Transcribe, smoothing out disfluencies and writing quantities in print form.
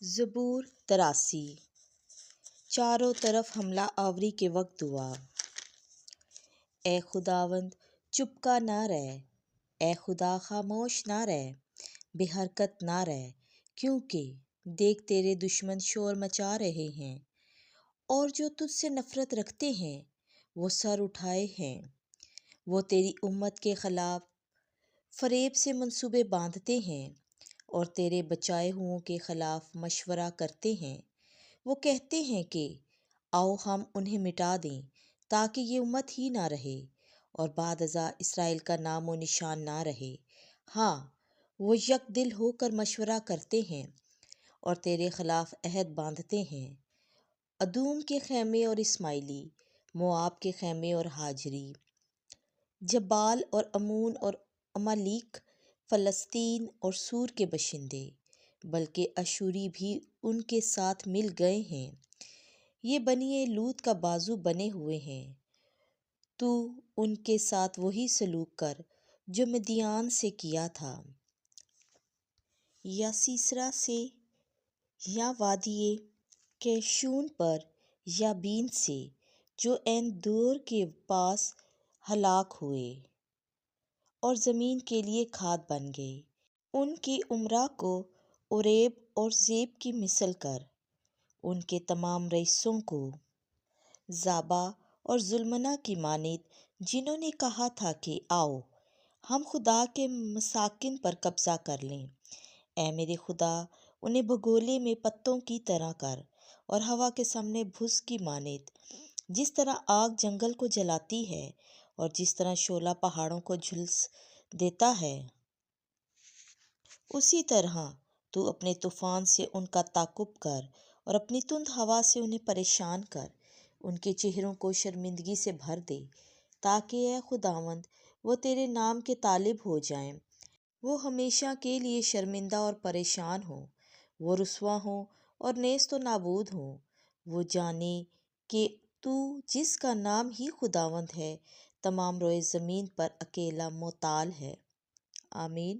زبور 83۔ چاروں طرف حملہ آوری کے وقت دعا۔ اے خداوند چپکا نہ رہ، اے خدا خاموش نہ رہ، بے حرکت نہ رہ، کیونکہ دیکھ تیرے دشمن شور مچا رہے ہیں، اور جو تجھ سے نفرت رکھتے ہیں وہ سر اٹھائے ہیں۔ وہ تیری امت کے خلاف فریب سے منصوبے باندھتے ہیں اور تیرے بچائے ہوں کے خلاف مشورہ کرتے ہیں۔ وہ کہتے ہیں کہ آؤ ہم انہیں مٹا دیں تاکہ یہ امت ہی نہ رہے اور بعد ازاں اسرائیل کا نام و نشان نہ رہے۔ ہاں، وہ یک دل ہو کر مشورہ کرتے ہیں اور تیرے خلاف عہد باندھتے ہیں۔ ادوم کے خیمے اور اسماعیلی، مواب کے خیمے اور ہاجری، جبال اور امون اور عمالیق، فلسطین اور سور کے باشندے، بلکہ اشوری بھی ان کے ساتھ مل گئے ہیں۔ یہ بنی لوط کا بازو بنے ہوئے ہیں۔ تو ان کے ساتھ وہی سلوک کر جو مدیان سے کیا تھا، یا سیسرا سے، یا وادی کیشون پر، یا بین سے، جو عین دور کے پاس ہلاک ہوئے اور زمین کے لیے کھاد بن گئے۔ ان کی امراء کو اوریب اور زیب کی مثل کر، ان کے تمام رئیسوں کو زابا اور زلمنہ کی مانند، جنہوں نے کہا تھا کہ آؤ ہم خدا کے مساکن پر قبضہ کر لیں۔ اے میرے خدا، انہیں بھگولے میں پتوں کی طرح کر اور ہوا کے سامنے بھس کی مانند، جس طرح آگ جنگل کو جلاتی ہے اور جس طرح شعلہ پہاڑوں کو جھلس دیتا ہے، اسی طرح تو اپنے طوفان سے ان کا تعاقب کر اور اپنی تند ہوا سے انہیں پریشان کر، ان کے چہروں کو شرمندگی سے بھر دے، تاکہ اے خداوند وہ تیرے نام کے طالب ہو جائیں۔ وہ ہمیشہ کے لیے شرمندہ اور پریشان ہوں، وہ رسوا ہوں اور نیست و نابود ہوں۔ وہ جانیں کہ تو جس کا نام ہی خداوند ہے، تمام روئے زمین پر اکیلا معتال ہے۔ آمین۔